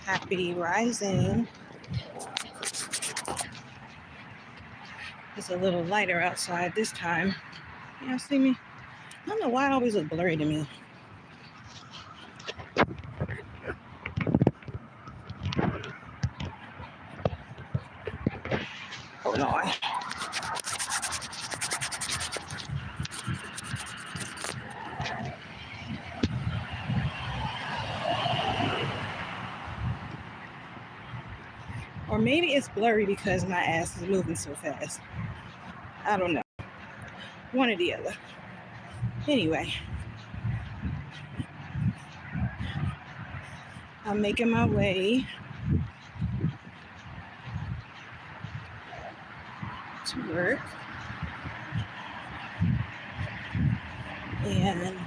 Happy rising. It's a little lighter outside this time. Y'all see me? I don't know why it always look blurry to me. Hold on. Or maybe it's blurry because my ass is moving so fast. I don't know. One or the other. Anyway. I'm making my way to work. And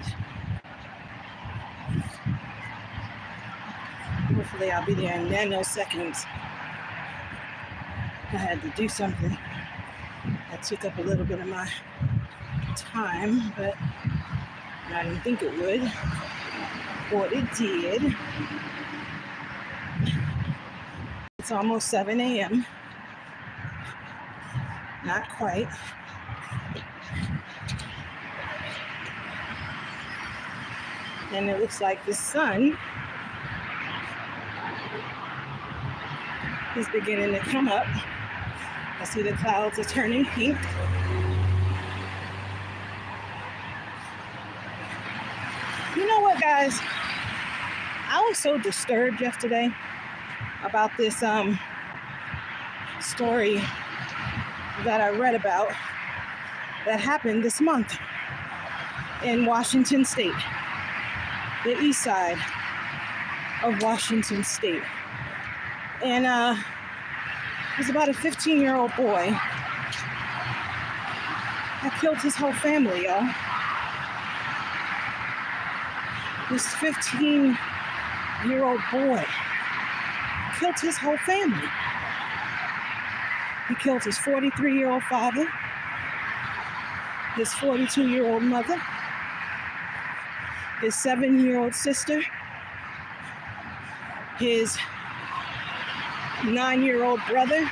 hopefully I'll be there in nanoseconds. I had to do something that took up a little bit of my time, but I didn't think it would. But it did. It's almost 7 a.m. Not quite. And it looks like the sun is beginning to come up. I see the clouds are turning pink. You know what, guys? I was so disturbed yesterday about this story that I read about that happened this month in Washington State, the east side of Washington State. And it was about a 15-year-old boy that killed his whole family, y'all. This 15-year-old boy killed his whole family. He killed his 43-year-old father, his 42-year-old mother, his 7-year-old sister, his 9-year-old brother,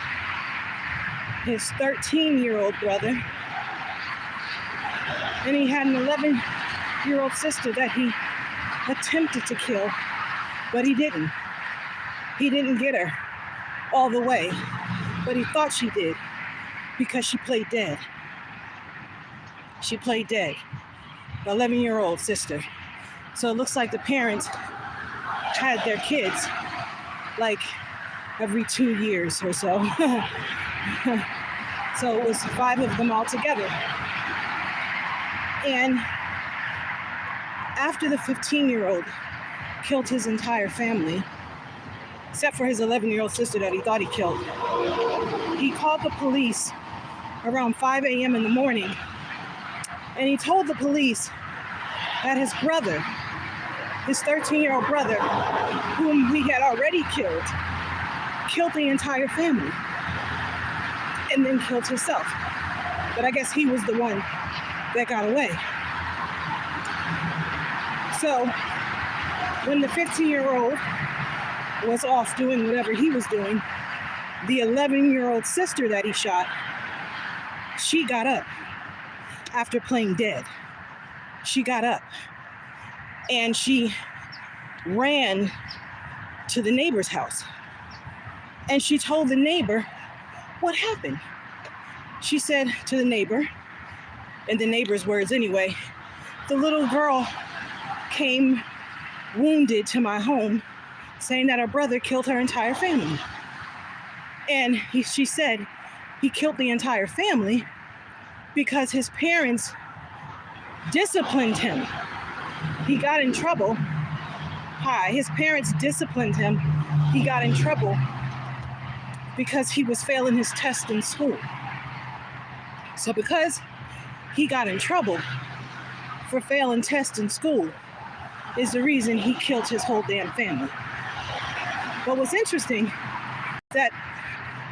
his 13-year-old brother, and he had an 11-year-old sister that he attempted to kill, but he didn't. He didn't get her all the way, but he thought she did because she played dead. She played dead, the 11-year-old sister. So it looks like the parents had their kids like every 2 years or so. So it was 5 of them all together. And after the 15-year-old killed his entire family, except for his 11-year-old sister that he thought he killed, he called the police around 5 a.m. in the morning, and he told the police that his brother, his 13-year-old brother, whom he had already killed the entire family and then killed himself. But I guess he was the one that got away. So when the 15-year-old was off doing whatever he was doing, the 11-year-old sister that he shot, she got up after playing dead. She got up and she ran to the neighbor's house. And she told the neighbor what happened. She said to the neighbor, in the neighbor's words anyway, the little girl came wounded to my home saying that her brother killed her entire family. And she said he killed the entire family because his parents disciplined him. He got in trouble. His parents disciplined him. He got in trouble because he was failing his test in school. So because he got in trouble for failing tests in school is the reason he killed his whole damn family. But what's interesting is that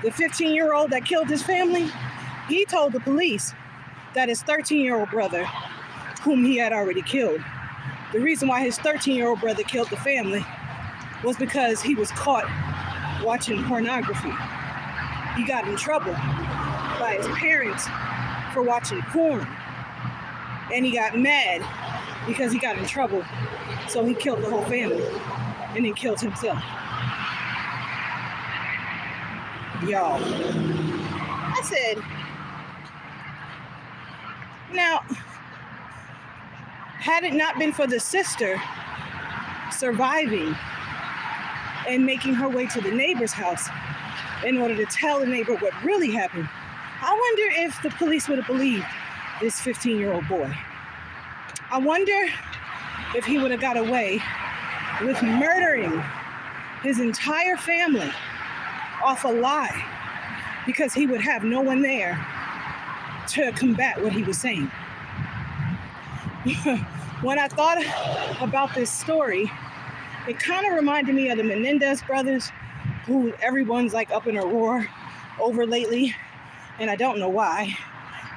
the 15-year-old that killed his family, he told the police that his 13-year-old brother, whom he had already killed, the reason why his 13-year-old brother killed the family was because he was caught watching pornography. He got in trouble by his parents for watching porn. And he got mad because he got in trouble. So he killed the whole family and then killed himself. Y'all, I said, now, had it not been for the sister surviving and making her way to the neighbor's house in order to tell the neighbor what really happened, I wonder if the police would have believed this 15-year-old boy. I wonder if he would have got away with murdering his entire family off a lie because he would have no one there to combat what he was saying. When I thought about this story, it kind of reminded me of the Menendez brothers, who everyone's like up in a roar over lately, and I don't know why.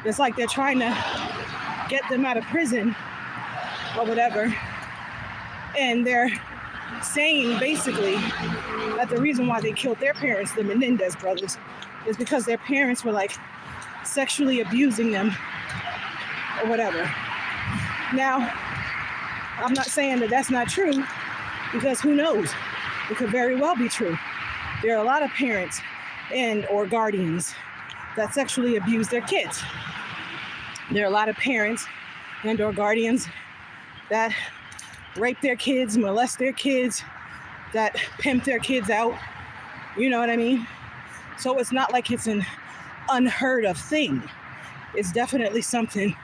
It's like they're trying to get them out of prison or whatever, and they're saying basically that the reason why they killed their parents, the Menendez brothers, is because their parents were like sexually abusing them or whatever. Now, I'm not saying that that's not true, because who knows? It could very well be true. There are a lot of parents and or guardians that sexually abuse their kids. There are a lot of parents and or guardians that rape their kids, molest their kids, that pimp their kids out. You know what I mean? So it's not like it's an unheard of thing. It's definitely something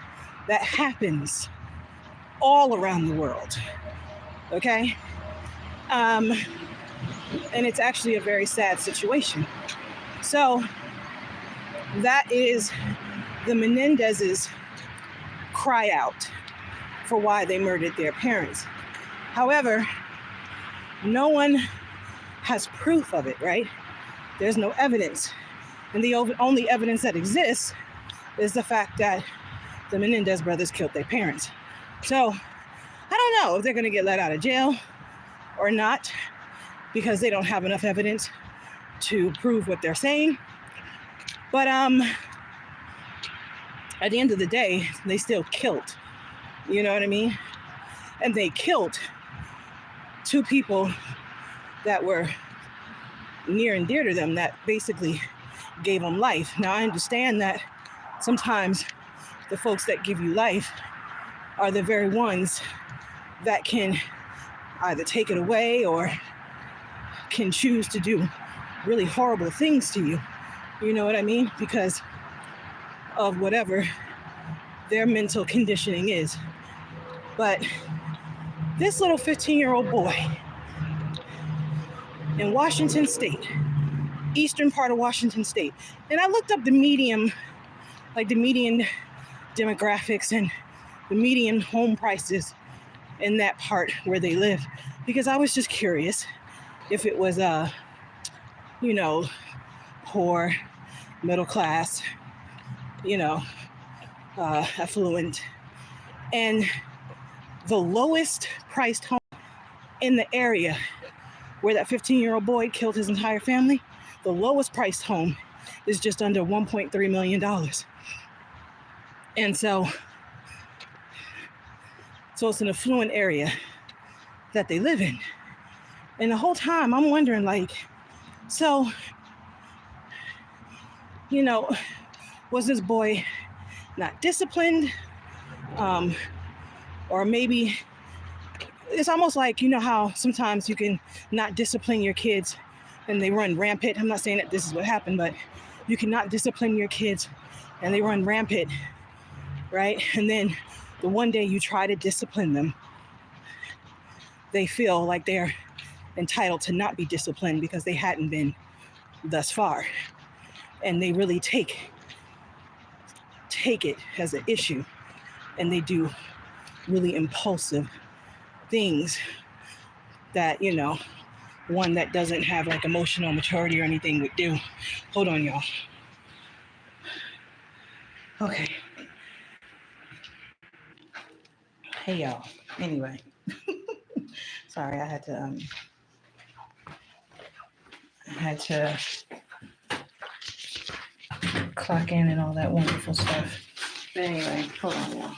that happens all around the world. Okay? And it's actually a very sad situation. So that is the Menendez's cry out for why they murdered their parents. However, no one has proof of it, right? There's no evidence. And the only evidence that exists is the fact that the Menendez brothers killed their parents. So I don't know if they're going to get let out of jail or not, because they don't have enough evidence to prove what they're saying. But at the end of the day, they still killed. You know what I mean? And they killed two people that were near and dear to them, that basically gave them life. Now, I understand that sometimes the folks that give you life are the very ones that can either take it away or can choose to do really horrible things to you. You know what I mean? Because of whatever their mental conditioning is. But this little 15-year-old boy in Washington State, eastern part of Washington State, and I looked up the median demographics and the median home prices in that part where they live, because I was just curious if it was poor, middle class, affluent. And the lowest priced home in the area where that 15-year-old boy killed his entire family, the lowest priced home is just under $1.3 million. And so it's an affluent area that they live in. And the whole time I'm wondering, was this boy not disciplined? Or maybe it's almost like, how sometimes you can not discipline your kids and they run rampant. I'm not saying that this is what happened, but you cannot discipline your kids and they run rampant, right? And then the one day you try to discipline them, they feel like they're entitled to not be disciplined because they hadn't been thus far. And they really take it as an issue, and they do really impulsive things that, one that doesn't have like emotional maturity or anything would do. Hold on, y'all. Okay. Hey, y'all. Anyway. Sorry, I had to had to clock in and all that wonderful stuff. But anyway, hold on now.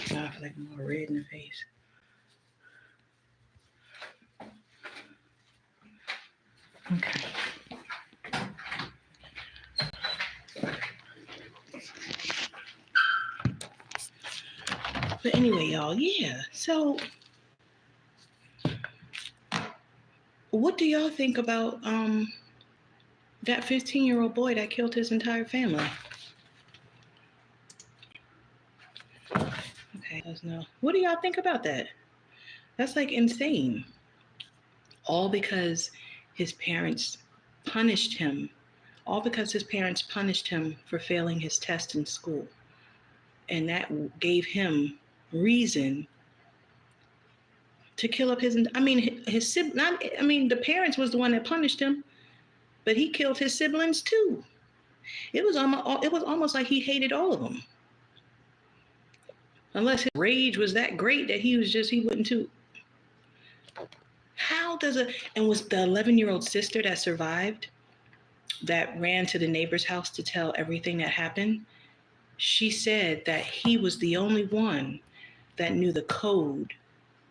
I feel like I'm all red in the face. Okay. But anyway, y'all, yeah. So what do y'all think about that 15-year-old boy that killed his entire family? Okay, let's know. What do y'all think about that? That's like insane. All because his parents punished him. All because his parents punished him for failing his test in school. And that gave him reason to kill up his the parents was the one that punished him, but he killed his siblings too. It was almost like he hated all of them. Unless his rage was that great that he wouldn't too. And was the 11-year-old sister that survived, that ran to the neighbor's house to tell everything that happened, she said that he was the only one that knew the code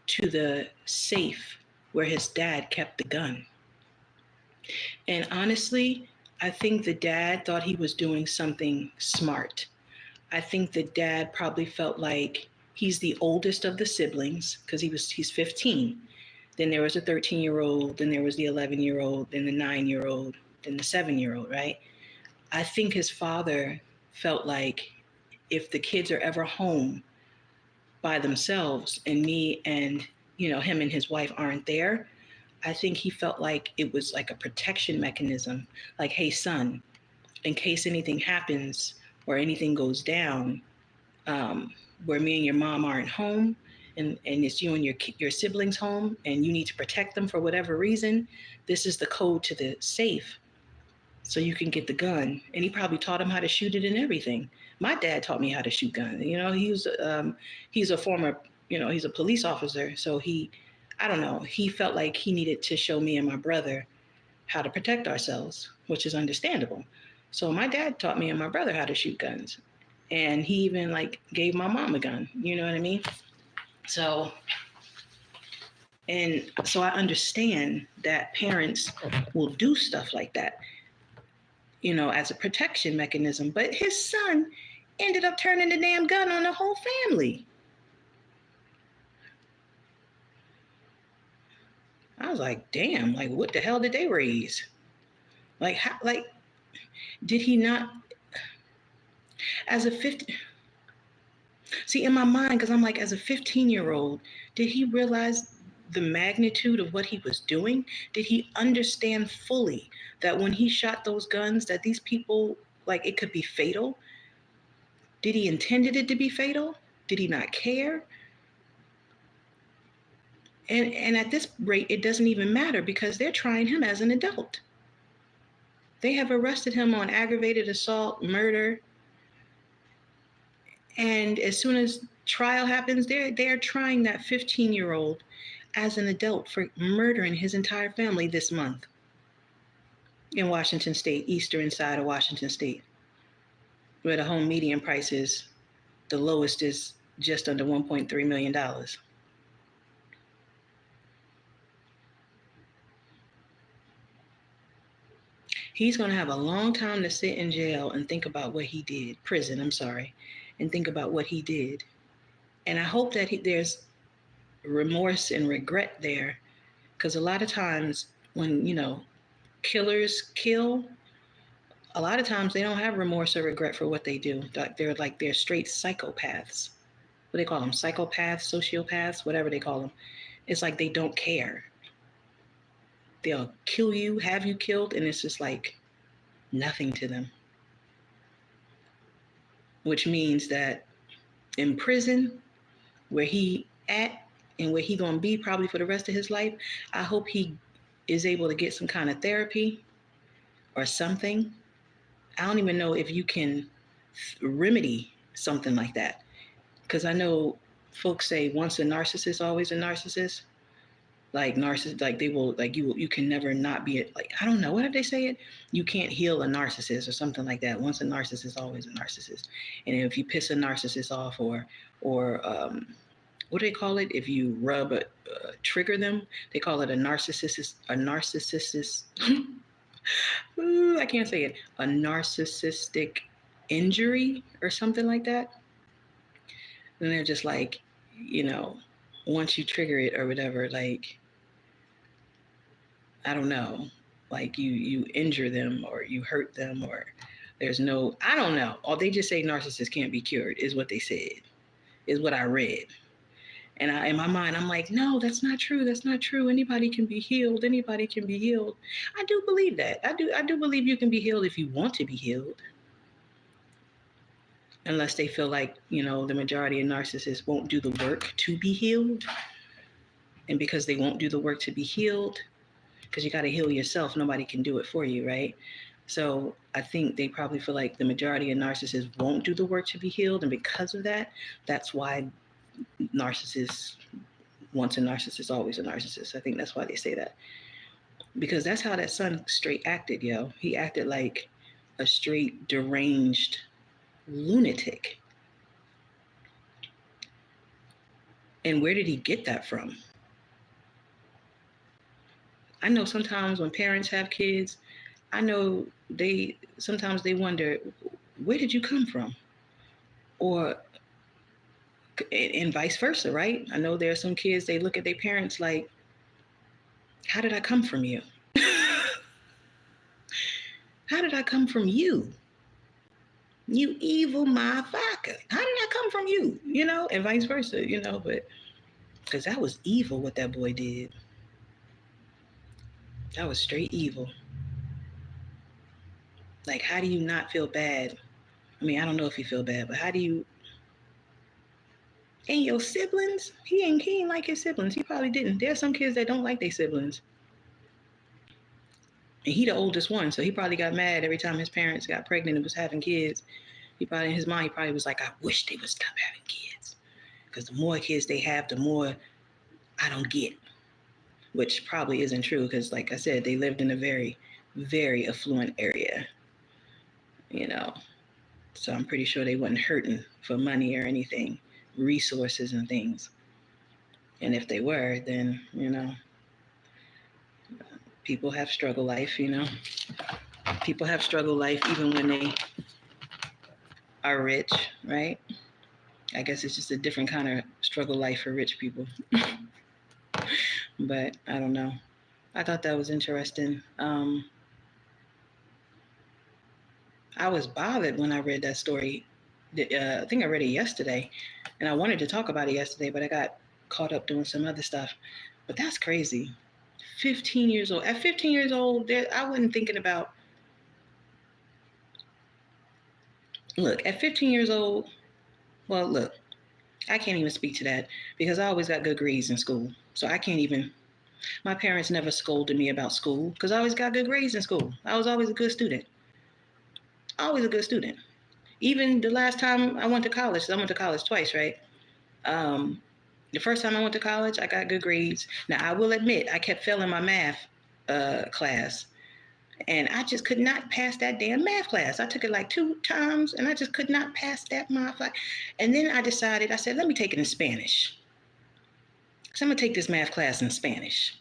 to the safe where his dad kept the gun. And honestly, I think the dad thought he was doing something smart. I think the dad probably felt like he's the oldest of the siblings because he's 15. Then there was a 13-year-old, then there was the 11-year-old, then the 9-year-old, then the 7-year-old, right? I think his father felt like if the kids are ever home by themselves and me and, him and his wife aren't there, I think he felt like it was like a protection mechanism. Like, hey, son, in case anything happens or anything goes down, where me and your mom aren't home, and it's you and your siblings home, and you need to protect them for whatever reason, this is the code to the safe, so you can get the gun. And he probably taught him how to shoot it and everything. My dad taught me how to shoot guns. He's a former, he's a police officer. So he felt like he needed to show me and my brother how to protect ourselves, which is understandable. So my dad taught me and my brother how to shoot guns. And he even gave my mom a gun, you know what I mean? So I understand that parents will do stuff like that, as a protection mechanism. But his son ended up turning the damn gun on the whole family. I was like, damn, what the hell did they raise? Did he not, as a 15, see, in my mind, because I'm as a 15-year-old, did he realize the magnitude of what he was doing? Did he understand fully that when he shot those guns, that these people, it could be fatal? Did he intended it to be fatal? Did he not care? And at this rate, it doesn't even matter because they're trying him as an adult. They have arrested him on aggravated assault, murder. And as soon as trial happens, they're trying that 15-year-old as an adult for murdering his entire family this month in Washington State, eastern side of Washington State, where the home median price is, the lowest is just under $1.3 million. He's going to have a long time to sit in jail and think about what he did, and think about what he did. And I hope that there's remorse and regret there, because a lot of times when, killers kill, a lot of times they don't have remorse or regret for what they do. They're straight psychopaths. What do they call them? Psychopaths, sociopaths, whatever they call them. It's like they don't care. They'll kill you, have you killed, and it's just nothing to them. Which means that in prison, where he at and where he gonna be probably for the rest of his life, I hope he is able to get some kind of therapy or something. I don't even know if you can remedy something like that. because I know folks say once a narcissist, always a narcissist. Like narcissist, like they will, like you can never not be like, I don't know, what did they say it? You can't heal a narcissist or something like that. Once a narcissist, always a narcissist. And if you piss a narcissist off, or what do they call it? If you trigger them, they call it a narcissist. Ooh, I can't say it. A narcissistic injury or something like that. And they're just like, once you trigger it or whatever, like, I don't know, like you injure them or you hurt them, or there's no, I don't know. Or they just say narcissists can't be cured is what they said, is what I read. And in my mind, I'm like, no, that's not true. That's not true. Anybody can be healed. Anybody can be healed. I do believe that. I do believe you can be healed if you want to be healed. Unless they feel like, the majority of narcissists won't do the work to be healed. And because they won't do the work to be healed, because you got to heal yourself, nobody can do it for you, right? So I think they probably feel like the majority of narcissists won't do the work to be healed. And because of that, that's why narcissists, once a narcissist, always a narcissist. I think that's why they say that. Because that's how that son straight acted, yo. He acted like a straight deranged lunatic. And where did he get that from? I know sometimes when parents have kids, I know sometimes they wonder, where did you come from? And vice versa, right? I know there are some kids, they look at their parents like, how did I come from you? How did I come from you? You evil motherfucker. How did I come from you? And vice versa, but because that was evil what that boy did. That was straight evil. Like, how do you not feel bad? I mean, I don't know if you feel bad, but how do you? And your siblings? He ain't like his siblings. He probably didn't. There are some kids that don't like their siblings. And he the oldest one, so he probably got mad every time his parents got pregnant and was having kids. He probably, in his mind, he probably was like, I wish they would stop having kids. Because the more kids they have, the more I don't get. Which probably isn't true, because like I said, they lived in a very, very affluent area. So I'm pretty sure they wasn't hurting for money or anything, resources and things. And if they were, then, people have struggle life, People have struggle life even when they are rich, right? I guess it's just a different kind of struggle life for rich people. But I don't know. I thought that was interesting. I was bothered when I read that story. I think I read it yesterday, and I wanted to talk about it yesterday, but I got caught up doing some other stuff. But that's crazy. 15 years old. At 15 years old, I wasn't thinking about. Look, at 15 years old, well, look, I can't even speak to that because I always got good grades in school. So I can't even. My parents never scolded me about school because I always got good grades in school. I was always a good student. Always a good student. Even the last time I went to college, I went to college twice, right? The first time I went to college, I got good grades. Now, I will admit, I kept failing my math class. And I just could not pass that damn math class. I took it like 2 times, and I just could not pass that math. And then I said, let me take it in Spanish. So I'm going to take this math class in Spanish.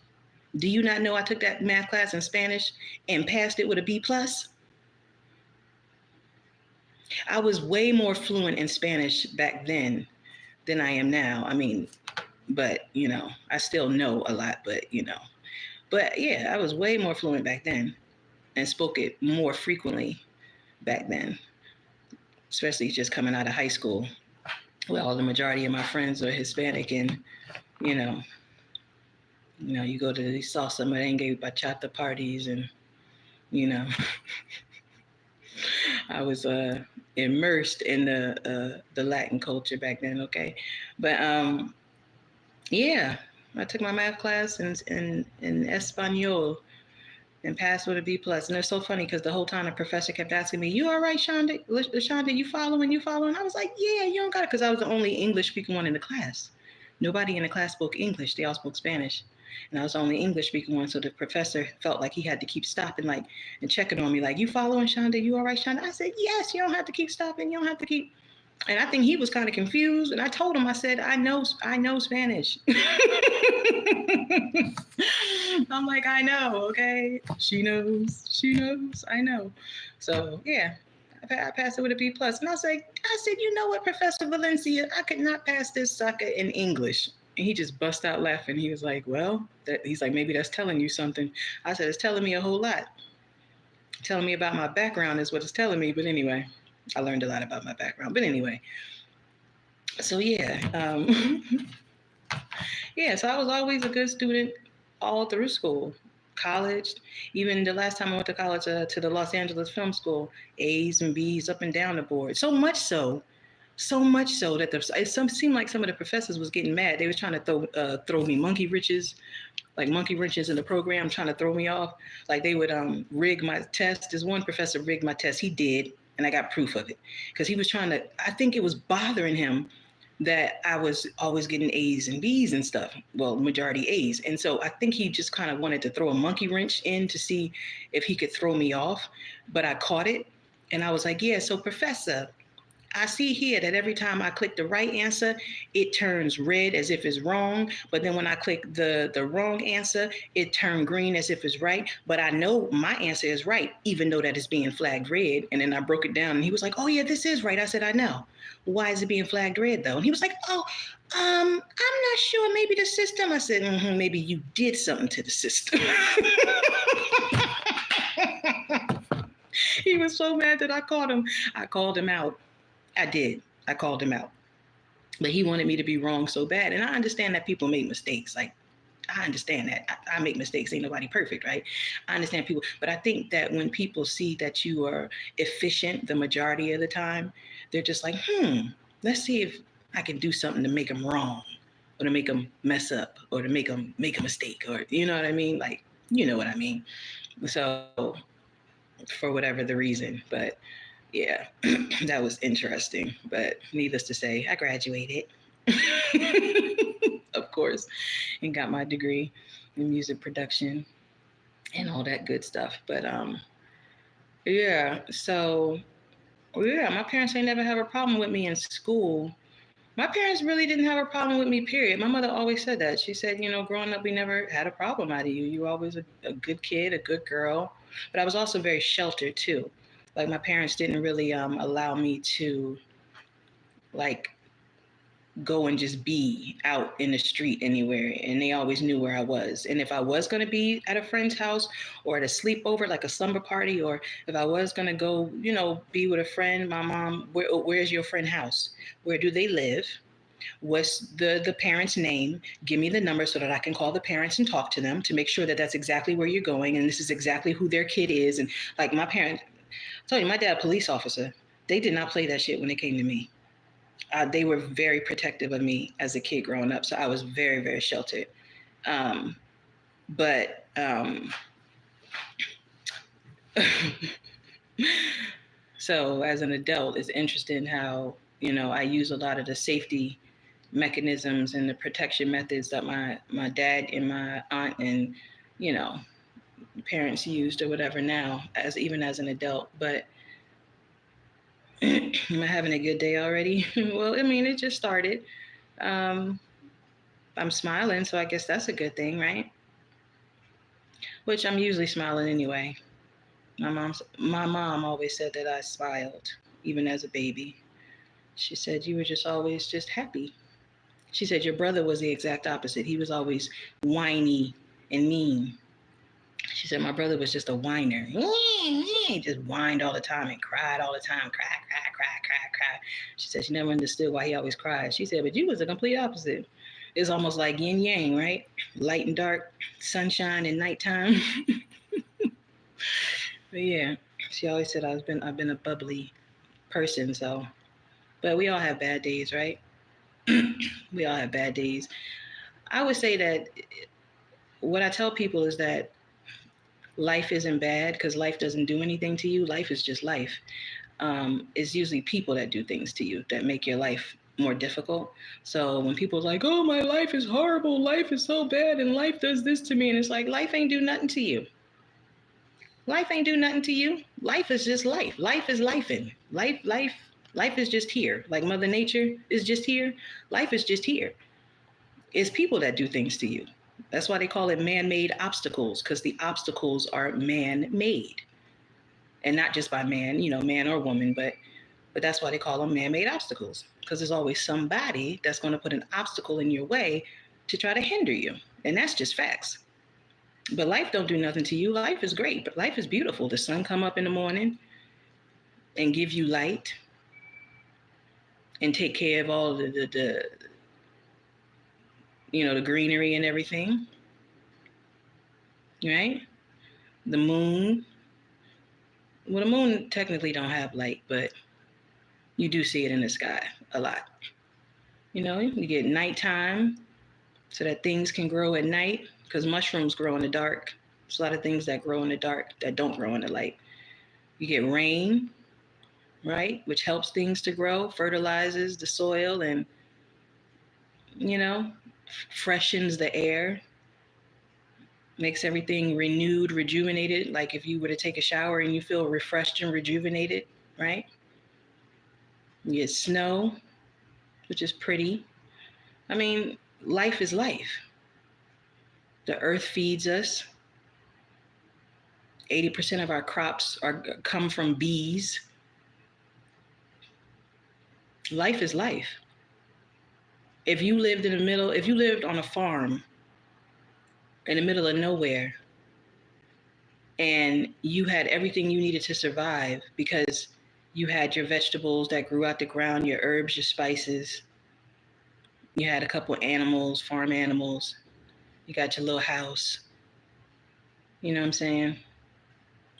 Do you not know I took that math class in Spanish and passed it with a B+? I was way more fluent in Spanish back then than I am now. I mean, but, I still know a lot, but, But yeah, I was way more fluent back then and spoke it more frequently back then, especially just coming out of high school. Well, the majority of my friends are Hispanic, and, you go to these salsa merengue bachata parties, and, I was immersed in the Latin culture back then, okay? But yeah, I took my math class in Espanol, and passed with a B plus. And it's so funny because the whole time the professor kept asking me, "You all right, Shanda? Shanda, you following? You following?" I was like, "Yeah, you don't got it," because I was the only English speaking one in the class. Nobody in the class spoke English; they all spoke Spanish, and I was the only English speaking one. So the professor felt like he had to keep stopping, like, and checking on me, like, "You following, Shanda? You all right, Shanda?" I said, "Yes. You don't have to keep stopping. You don't have to keep." And I think he was kind of confused. And I told him, I said, I know Spanish. I'm like, I know, okay? She knows, I know. So yeah, I passed it with a B plus. And I said, you know what, Professor Valencia, I could not pass this sucker in English. And he just bust out laughing. He was like, well, he's like, maybe that's telling you something. I said, it's telling me a whole lot. Telling me about my background is what it's telling me. But anyway, I learned a lot about my background. But anyway, so yeah, yeah. So I was always a good student all through school, college. Even the last time I went to college, to the Los Angeles Film School, A's and B's up and down the board. So much so that it seemed like some of the professors was getting mad. They was trying to throw me monkey wrenches in the program, trying to throw me off. Like they would rig my test. This one professor rigged my test. He did, and I got proof of it because he was trying to. I think it was bothering him that I was always getting A's and B's and stuff. Well, majority A's. And so I think he just kind of wanted to throw a monkey wrench in to see if he could throw me off. But I caught it, and I was like, yeah, so Professor, I see here that every time I click the right answer, it turns red as if it's wrong. But then when I click the wrong answer, it turned green as if it's right. But I know my answer is right, even though that it's being flagged red. And then I broke it down and he was like, oh yeah, this is right. I said, I know. Why is it being flagged red though? And he was like, oh, I'm not sure. Maybe the system. I said, maybe you did something to the system. He was so mad that I caught him. I called him out. I did. I called him out. But he wanted me to be wrong so bad. And I understand that people make mistakes. Like, I understand that. I make mistakes. Ain't nobody perfect, right? I understand people. But I think that when people see that you are efficient the majority of the time, they're just like, let's see if I can do something to make them wrong or to make them mess up or to make them make a mistake or, you know what I mean? Like, you know what I mean? So for whatever the reason, but yeah, that was interesting. But needless to say, I graduated, of course, and got my degree in music production and all that good stuff. But yeah, so yeah, my parents ain't never have a problem with me in school. My parents really didn't have a problem with me, period. My mother always said that. She said, you know, growing up, we never had a problem out of you. You were always a good kid, a good girl. But I was also very sheltered too. Like my parents didn't really allow me to like go and just be out in the street anywhere. And they always knew where I was. And if I was going to be at a friend's house or at a sleepover, like a slumber party, or if I was going to go, you know, be with a friend, my mom, where's your friend's house? Where do they live? What's the parent's name? Give me the number so that I can call the parents and talk to them to make sure that that's exactly where you're going. And this is exactly who their kid is. And like my parent, I told you, my dad, police officer, they did not play that shit when it came to me. They were very protective of me as a kid growing up. So I was very, very sheltered. But so as an adult, it's interesting how, you know, I use a lot of the safety mechanisms and the protection methods that my dad and my aunt and, you know, parents used or whatever now, even as an adult. But am I having a good day already? Well, I mean, it just started. I'm smiling, so I guess that's a good thing, right? Which I'm usually smiling anyway. My mom always said that I smiled, even as a baby. She said, you were just always just happy. She said, your brother was the exact opposite. He was always whiny and mean. She said, my brother was just a whiner. He just whined all the time and cried all the time. Cry. She said she never understood why he always cried. She said, but you was the complete opposite. It's almost like yin yang, right? Light and dark, sunshine and nighttime. But yeah, she always said I've been a bubbly person. So, but we all have bad days, right? We all have bad days. I would say that what I tell people is that life isn't bad because life doesn't do anything to you. Life is just life. It's usually people that do things to you that make your life more difficult. So when people are like, oh, my life is horrible, life is so bad, and life does this to me, and it's like, life ain't do nothing to you. Life ain't do nothing to you. Life is just life. Life is lifing. Life is just here. Like Mother Nature is just here. Life is just here. It's people that do things to you. That's why they call it man-made obstacles, because the obstacles are man-made. And not just by man, man or woman, but that's why they call them man-made obstacles, because there's always somebody that's going to put an obstacle in your way to try to hinder you. And that's just facts. But life don't do nothing to you. Life is great, but life is beautiful. The sun come up in the morning and give you light and take care of all the greenery and everything, right? The moon. Well, the moon technically don't have light, but you do see it in the sky a lot. You get nighttime so that things can grow at night, because mushrooms grow in the dark. There's a lot of things that grow in the dark that don't grow in the light. You get rain, right, which helps things to grow, fertilizes the soil, and, freshens the air, makes everything renewed, rejuvenated. Like if you were to take a shower and you feel refreshed and rejuvenated, right? You get snow, which is pretty. I mean, life is life. The earth feeds us. 80% of our crops come from bees. Life is life. If you lived on a farm in the middle of nowhere, and you had everything you needed to survive because you had your vegetables that grew out the ground, your herbs, your spices, you had a couple of animals, farm animals, you got your little house, you know what I'm saying?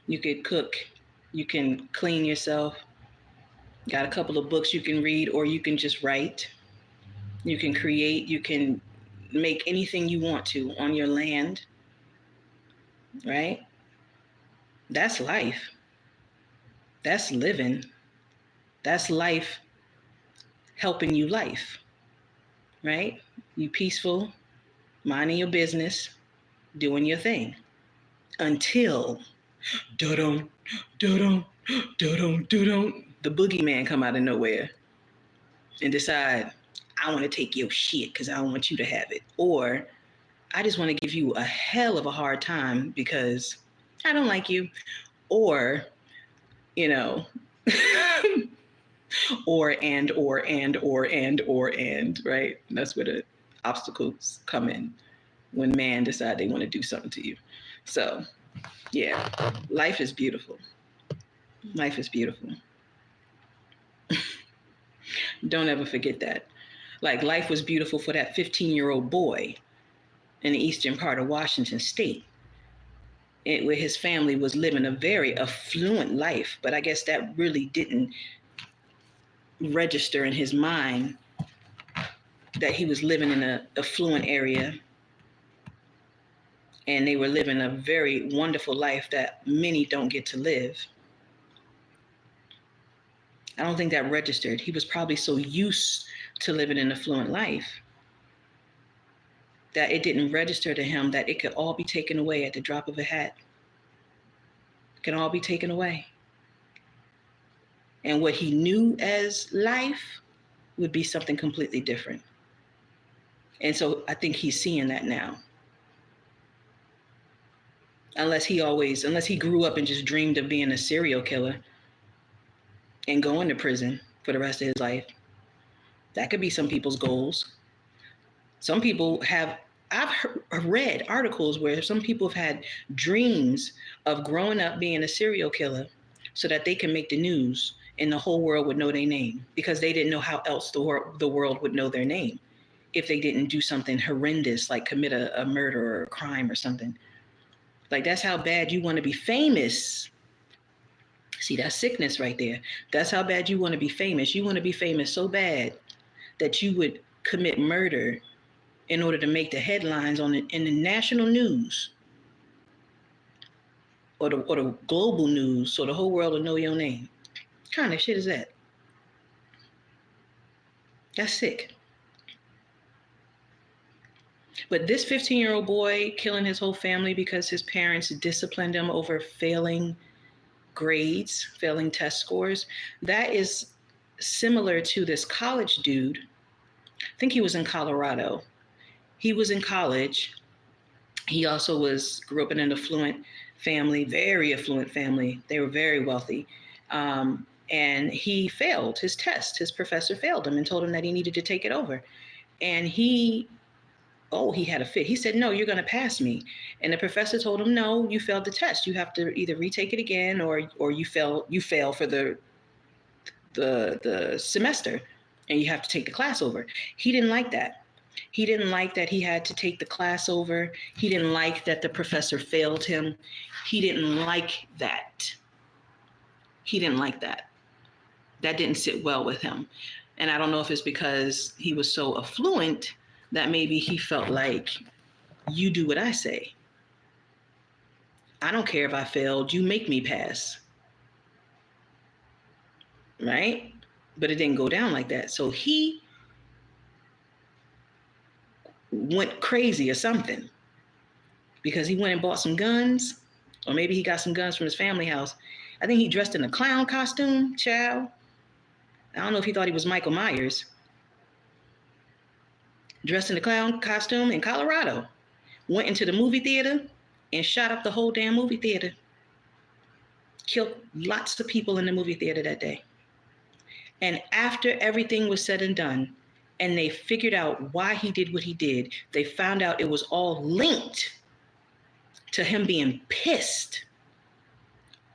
You could cook, you can clean yourself, got a couple of books you can read, or you can just write. You can create, you can make anything you want to on your land, right? That's life. That's living. That's life helping you life, right? You peaceful, minding your business, doing your thing until the boogeyman come out of nowhere and decide, I want to take your shit because I don't want you to have it. Or I just want to give you a hell of a hard time because I don't like you. Or, or, right? That's where the obstacles come in when man decide they want to do something to you. So, yeah, life is beautiful. Life is beautiful. Don't ever forget that. Like, life was beautiful for that 15-year-old boy in the eastern part of Washington State, where his family was living a very affluent life. But I guess that really didn't register in his mind that he was living in an affluent area and they were living a very wonderful life that many don't get to live. I don't think that registered. He was probably so used to living an affluent life that it didn't register to him that it could all be taken away at the drop of a hat. It can all be taken away. And what he knew as life would be something completely different. And so I think he's seeing that now. Unless he grew up and just dreamed of being a serial killer and going to prison for the rest of his life. That could be some people's goals. Some people I've read articles where some people have had dreams of growing up being a serial killer so that they can make the news and the whole world would know their name, because they didn't know how else the world would know their name if they didn't do something horrendous, like commit a murder or a crime or something. Like, that's how bad you want to be famous. See, that's sickness right there. That's how bad you want to be famous. You want to be famous so bad that you would commit murder in order to make the headlines in the national news. or the global news so the whole world will know your name. What kind of shit is that? That's sick. But this 15-year-old boy killing his whole family because his parents disciplined him over failing grades, failing test scores, that is similar to this college dude. I think he was in Colorado. He was in college. He also grew up in an affluent family, very affluent family. They were very wealthy. And he failed his test. His professor failed him and told him that he needed to take it over. And he had a fit. He said, no, you're going to pass me. And the professor told him, no, you failed the test. You have to either retake it again or you fail for the semester and you have to take the class over. He didn't like that. He didn't like that he had to take the class over. He didn't like that the professor failed him. He didn't like that. He didn't like that. That didn't sit well with him. And I don't know if it's because he was so affluent that maybe he felt like, you do what I say. I don't care if I failed, you make me pass. Right? But it didn't go down like that. So he went crazy or something because he went and bought some guns, or maybe he got some guns from his family house. I think he dressed in a clown costume, child. I don't know if he thought he was Michael Myers. Dressed in a clown costume in Colorado. Went into the movie theater and shot up the whole damn movie theater. Killed lots of people in the movie theater that day. And after everything was said and done, and they figured out why he did what he did, they found out it was all linked to him being pissed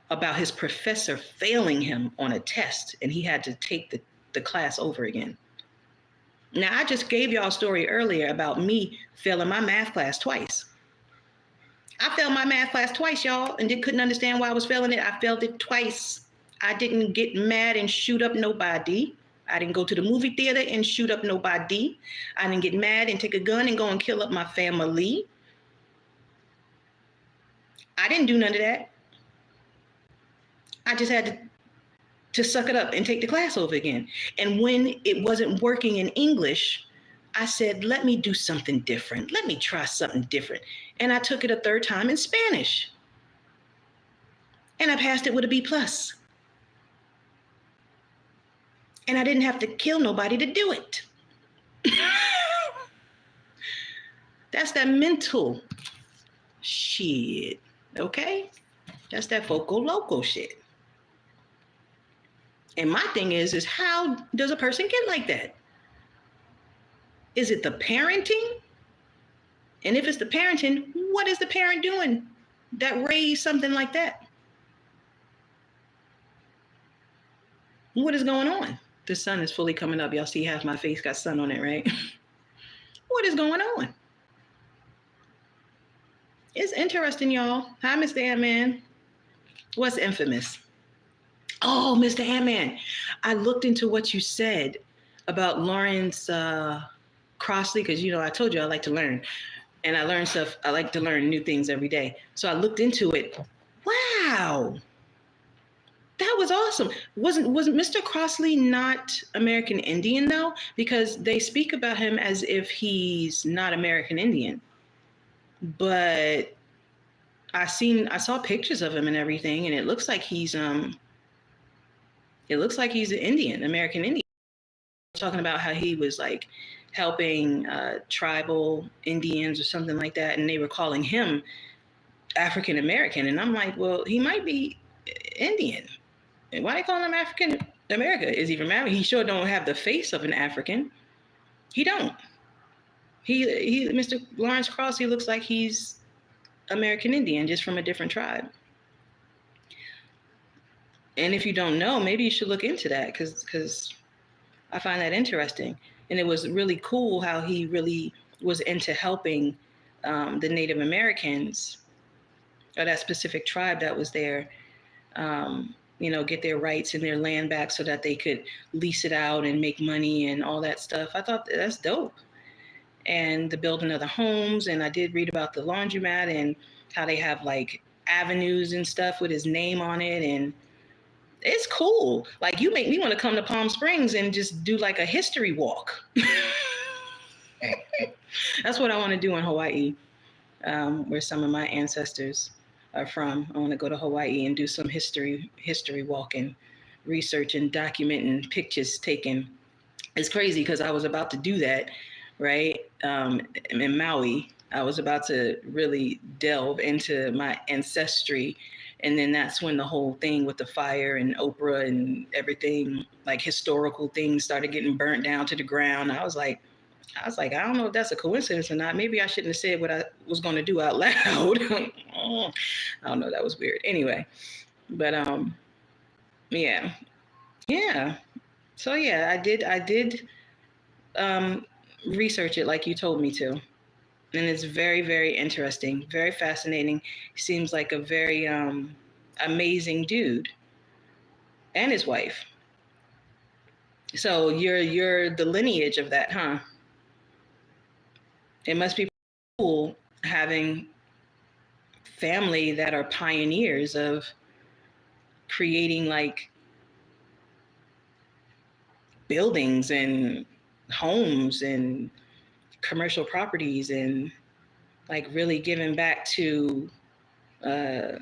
about his professor failing him on a test, and he had to take the class over again. Now, I just gave y'all a story earlier about me failing my math class twice. I failed my math class twice, y'all, and couldn't understand why I was failing it. I failed it twice. I didn't get mad and shoot up nobody. I didn't go to the movie theater and shoot up nobody. I didn't get mad and take a gun and go and kill up my family. I didn't do none of that. I just had to suck it up and take the class over again. And when it wasn't working in English, I said, let me do something different. Let me try something different. And I took it a third time in Spanish. And I passed it with a B+. And I didn't have to kill nobody to do it. That's that mental shit, okay? That's that focal loco shit. And my thing is how does a person get like that? Is it the parenting? And if it's the parenting, what is the parent doing that raised something like that? What is going on? The sun is fully coming up. Y'all see half my face got sun on it, right? What is going on? It's interesting, y'all. Hi, Mr. Ant-Man. What's infamous? Oh, Mr. Ant-Man, I looked into what you said about Lawrence Crossley, because, you know, I told you I like to learn. And I learn stuff. I like to learn new things every day. So I looked into it. Wow. That was awesome. Wasn't Mr. Crossley not American Indian, though? Because they speak about him as if he's not American Indian. But I saw pictures of him and everything, and it looks like he's an Indian, American Indian. Talking about how he was like helping tribal Indians or something like that, and they were calling him African American, and I'm like, well, he might be Indian. And why they call him African America? Is he from Africa? He sure don't have the face of an African. He don't. He Mr. Lawrence Cross, he looks like he's American Indian, just from a different tribe. And if you don't know, maybe you should look into that, because I find that interesting. And it was really cool how he really was into helping the Native Americans, or that specific tribe that was there, get their rights and their land back so that they could lease it out and make money and all that stuff. I thought that's dope. And the building of the homes. And I did read about the laundromat and how they have like avenues and stuff with his name on it, and it's cool. Like, you make me want to come to Palm Springs and just do like a history walk. That's what I want to do in Hawaii, where some of my ancestors are from. I want to go to Hawaii and do some history walking, research and documenting, pictures taken. It's crazy because I was about to do that, right? In Maui, I was about to really delve into my ancestry. And then that's when the whole thing with the fire and Oprah and everything, like historical things, started getting burnt down to the ground. I was like, I don't know if that's a coincidence or not. Maybe I shouldn't have said what I was going to do out loud. I don't know. That was weird. Anyway, but yeah. So yeah, I did research it like you told me to, and it's very, very interesting, very fascinating. He seems like a very amazing dude, and his wife. So you're the lineage of that, huh? It must be cool having family that are pioneers of creating like buildings and homes and commercial properties and like really giving back to the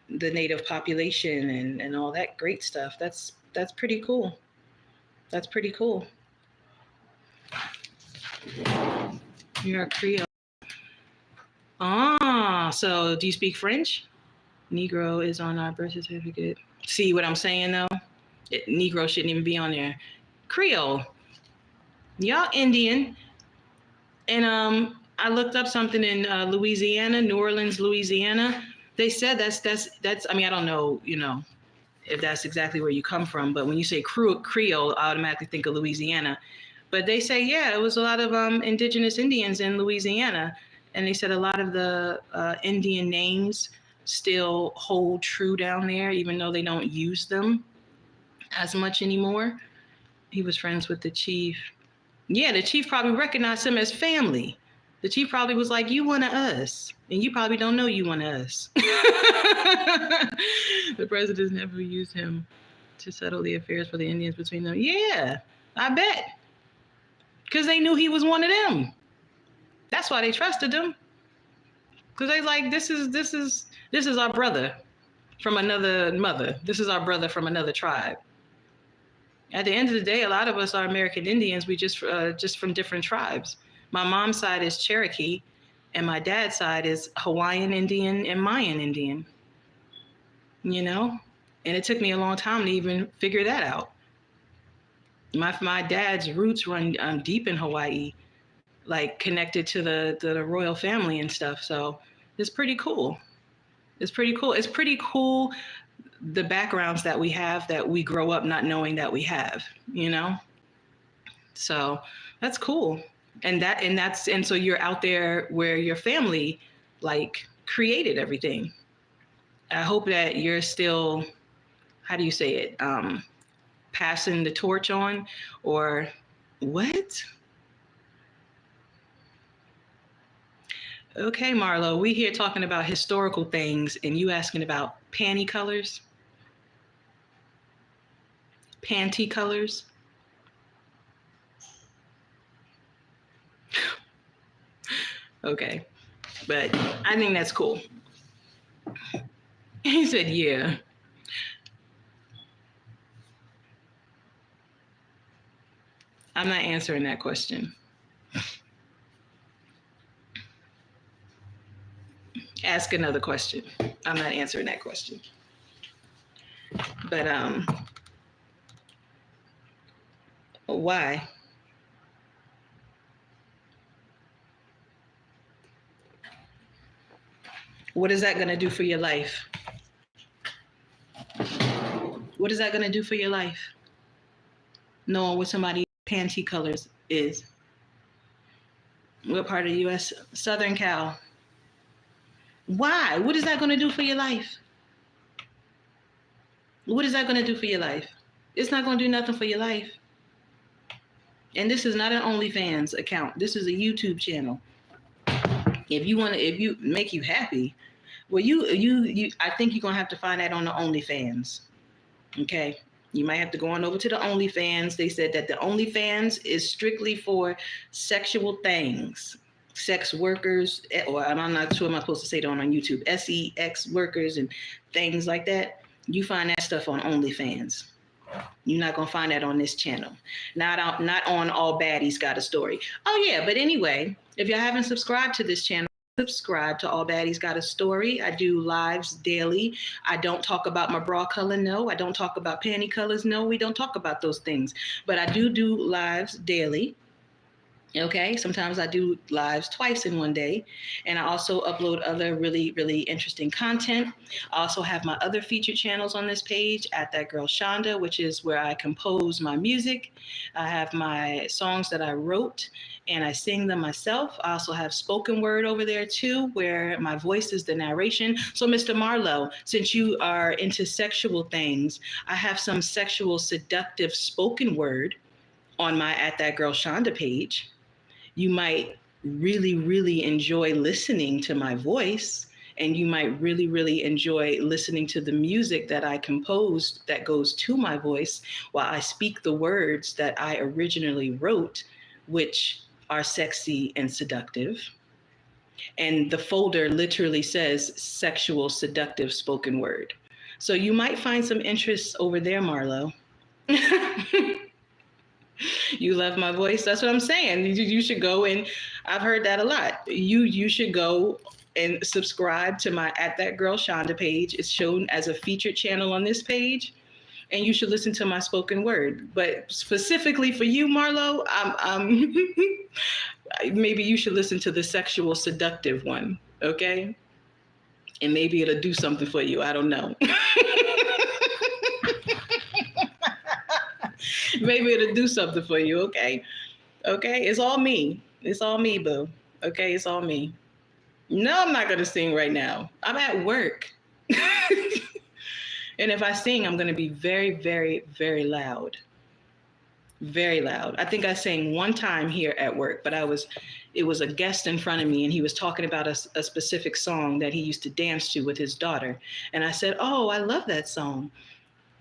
native population and all that great stuff. That's pretty cool. That's pretty cool. You're a Creole. Ah, so do you speak French? Negro is on our birth certificate. See what I'm saying though? Negro shouldn't even be on there. Creole. Y'all Indian. And I looked up something in Louisiana, New Orleans, Louisiana. They said that's I mean, I don't know, if that's exactly where you come from, but when you say Creole, I automatically think of Louisiana. But they say, yeah, it was a lot of indigenous Indians in Louisiana. And they said a lot of the Indian names still hold true down there, even though they don't use them as much anymore. He was friends with the chief. Yeah, the chief probably recognized him as family. The chief probably was like, you one of us. And you probably don't know you one of us. The presidents never used him to settle the affairs for the Indians between them. Yeah, I bet. Because they knew he was one of them. That's why they trusted him. Because they like, this is our brother from another mother. This is our brother from another tribe. At the end of the day, a lot of us are American Indians. We just from different tribes. My mom's side is Cherokee, and my dad's side is Hawaiian Indian and Mayan Indian. And it took me a long time to even figure that out. My dad's roots run deep in Hawaii, like connected to the royal family and stuff. So it's pretty cool. It's pretty cool. The backgrounds that we have that we grow up not knowing that we have, So that's cool. And so you're out there where your family like created everything. I hope that you're still, how do you say it? Passing the torch on, or what? Okay, Marlo, we here talking about historical things and you asking about panty colors? Panty colors? Okay, but I think that's cool. He said, yeah. I'm not answering that question. Ask another question. I'm not answering that question. But why? What is that going to do for your life? What is that going to do for your life? Knowing what somebody's panty colors is. What part of the U.S.? Southern Cal. Why? What is that going to do for your life? What is that going to do for your life? It's not going to do nothing for your life. And this is not an OnlyFans account. This is a YouTube channel. If you make you happy, Well, I think you're gonna have to find that on the OnlyFans. Okay. You might have to go on over to the OnlyFans. They said that the OnlyFans is strictly for sexual things, sex workers, or I'm not sure I'm not supposed to say that on YouTube, sex workers and things like that. You find that stuff on OnlyFans. You're not gonna find that on this channel. Not on All Baddies Got a Story. Oh yeah, but anyway, if you haven't subscribed to this channel, subscribe to All Baddies Got a Story. I do lives daily. I don't talk about my bra color. No, I don't talk about panty colors. No, we don't talk about those things. But I do lives daily. Okay, sometimes I do lives twice in one day, and I also upload other really, really interesting content. I also have my other featured channels on this page, at That Girl Shanda, which is where I compose my music. I have my songs that I wrote and I sing them myself. I also have spoken word over there too, where my voice is the narration. So Mr. Marlowe, since you are into sexual things, I have some sexual seductive spoken word on my At That Girl Shanda page. You might really, really enjoy listening to my voice, and you might really, really enjoy listening to the music that I composed that goes to my voice while I speak the words that I originally wrote, which are sexy and seductive. And the folder literally says sexual seductive spoken word. So you might find some interest over there, Marlo. You love my voice. That's what I'm saying. You should go, and I've heard that a lot. You should go and subscribe to my At That Girl Shanda page. It's shown as a featured channel on this page, and you should listen to my spoken word. But specifically for you, Marlo, maybe you should listen to the sexual seductive one, okay? And maybe it'll do something for you. I don't know. Maybe it'll do something for you, okay? Okay, it's all me. It's all me, boo. Okay, it's all me. No, I'm not gonna sing right now. I'm at work. And if I sing, I'm gonna be very, very, very loud. Very loud. I think I sang one time here at work, but it was a guest in front of me, and he was talking about a specific song that he used to dance to with his daughter. And I said, "Oh, I love that song."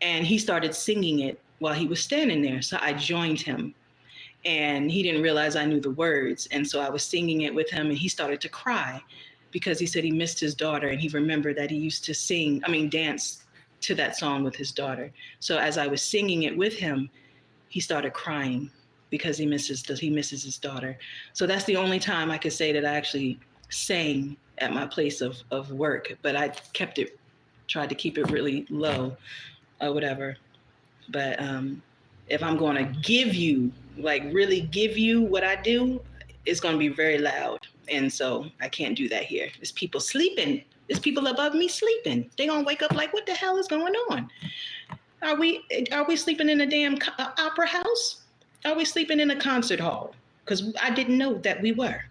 And he started singing it while he was standing there. So I joined him, and he didn't realize I knew the words. And so I was singing it with him, and he started to cry because he said he missed his daughter, and he remembered that he used to dance to that song with his daughter. So as I was singing it with him, he started crying because he misses his daughter. So that's the only time I could say that I actually sang at my place of work, but I tried to keep it really low or whatever. But if I'm going to give you, like really give you what I do, it's going to be very loud. And so I can't do that here. There's people sleeping. There's people above me sleeping. They're going to wake up like, what the hell is going on? Are we sleeping in a damn opera house? Are we sleeping in a concert hall? Because I didn't know that we were.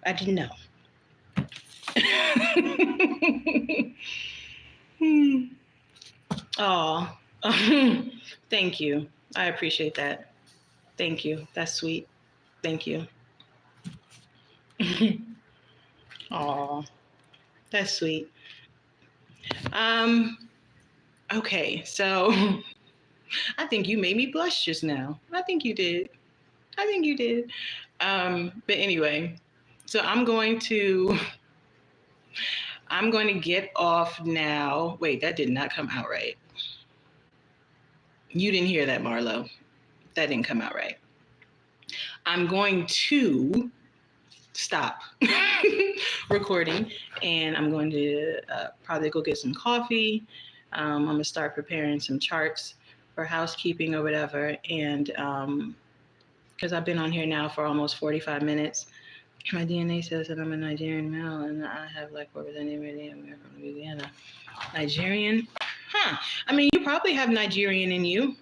I didn't know. Oh. Thank you. I appreciate that. Thank you. That's sweet. Thank you. Oh, that's sweet. Okay, so I think you made me blush just now. I think you did. But anyway, so I'm going to get off now. Wait, that did not come out right. You didn't hear that, Marlo. That didn't come out right. I'm going to stop recording, and I'm going to probably go get some coffee. I'm going to start preparing some charts for housekeeping or whatever. And because I've been on here now for almost 45 minutes. My DNA says that I'm a Nigerian male, and I have like what was anybody from Louisiana. Nigerian? Huh. I mean, you probably have Nigerian in you.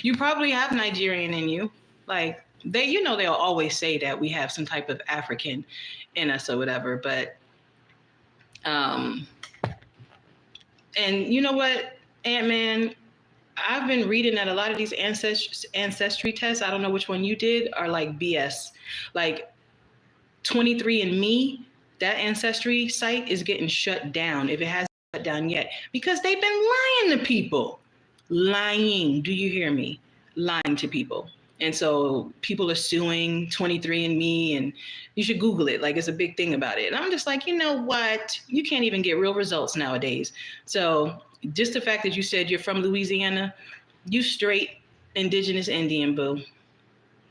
You probably have Nigerian in you. Like they'll always say that we have some type of African in us or whatever, but and you know what, Ant-Man, I've been reading that a lot of these ancestry tests, I don't know which one you did, are like BS. Like 23andMe That ancestry site is getting shut down if it hasn't shut down yet, because they've been lying to people. Lying. Do you hear me? Lying to people. And so people are suing 23andMe, and you should Google it. Like, it's a big thing about it. And I'm just like, you know what? You can't even get real results nowadays. So just the fact that you said you're from Louisiana, you straight indigenous Indian, boo.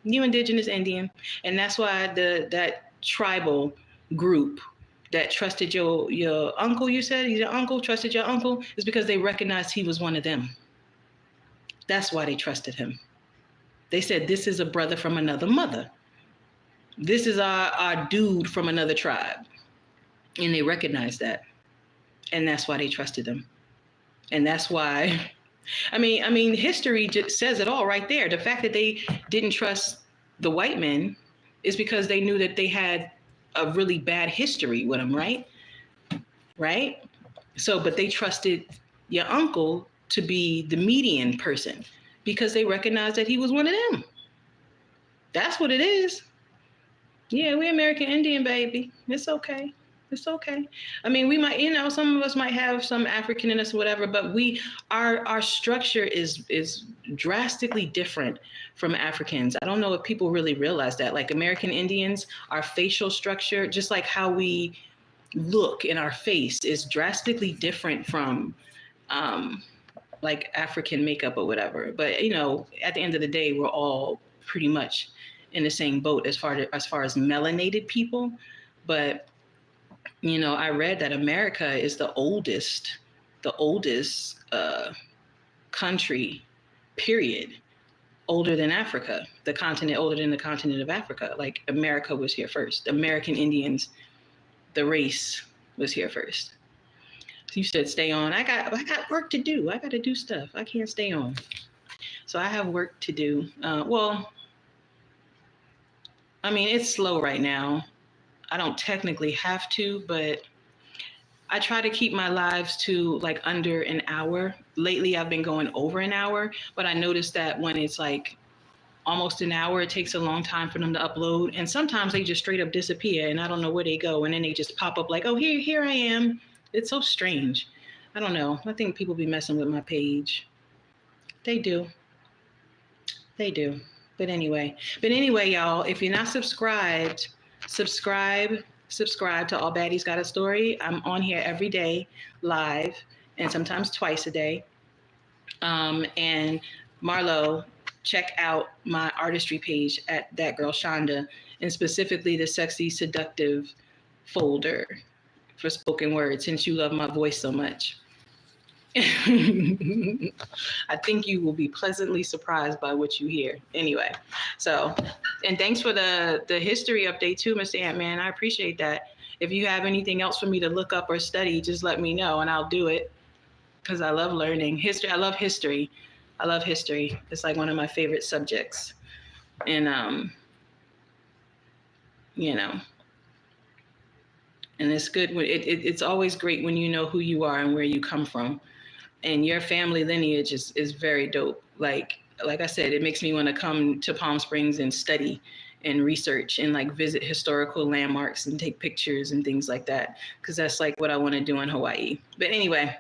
You indigenous Indian. And that's why that tribal group that trusted your uncle, you said your uncle trusted your uncle, is because they recognized he was one of them. That's why they trusted him. They said, this is a brother from another mother. This is our dude from another tribe. And they recognized that. And that's why they trusted him. And that's why, I mean, history just says it all right there. The fact that they didn't trust the white men is because they knew that they had a really bad history with them, right? Right? So, but they trusted your uncle to be the median person because they recognized that he was one of them. That's what it is. Yeah, we're American Indian, baby. It's okay. It's okay. I mean, we might, some of us might have some African in us or whatever, but our structure is drastically different from Africans. I don't know if people really realize that. Like, American Indians, our facial structure, just like how we look in our face, is drastically different from like African makeup or whatever. But at the end of the day, we're all pretty much in the same boat as far as melanated people. But I read that America is the oldest country, period, older than Africa, the continent, older than the continent of Africa. Like, America was here first. American Indians, the race, was here first. You said stay on. I got work to do. I got to do stuff. I can't stay on. So I have work to do. Well, I mean, it's slow right now. I don't technically have to, but I try to keep my lives to like under an hour. Lately, I've been going over an hour, but I noticed that when it's like almost an hour, it takes a long time for them to upload. And sometimes they just straight up disappear and I don't know where they go. And then they just pop up like, oh, here I am. It's so strange. I don't know. I think people be messing with my page. They do. But anyway, y'all, if you're not subscribed, subscribe to All Baddies Got a Story. I'm on here every day, live, and sometimes twice a day. And Marlo, check out my artistry page at That Girl Shanda, and specifically the Sexy Seductive folder for spoken word, since you love my voice so much. I think you will be pleasantly surprised by what you hear. Anyway, so, and thanks for the history update too, Mr. Ant-Man. I appreciate that. If you have anything else for me to look up or study, just let me know and I'll do it, because I love learning history. I love history. It's like one of my favorite subjects. And, and it's good when it's always great when you know who you are and where you come from. And your family lineage is very dope. Like I said, it makes me want to come to Palm Springs and study and research and like visit historical landmarks and take pictures and things like that, because that's like what I want to do in Hawaii. But anyway,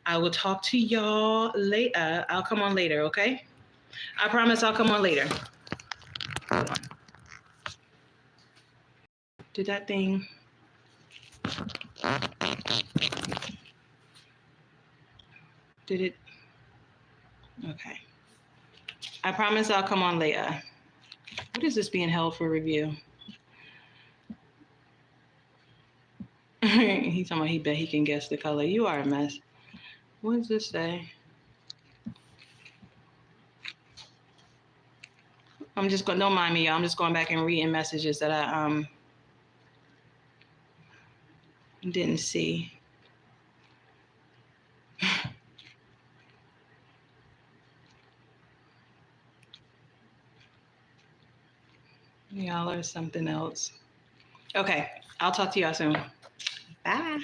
I will talk to y'all later. I'll come on later, okay? I promise I'll come on later. Hold on. Did that thing... Did it? Okay. I promise I'll come on later. What is this being held for review? He's talking about he bet he can guess the color. You are a mess. What does this say? I'm just going, don't mind me, y'all. I'm just going back and reading messages that I didn't see. Y'all are something else. Okay, I'll talk to y'all soon. Bye.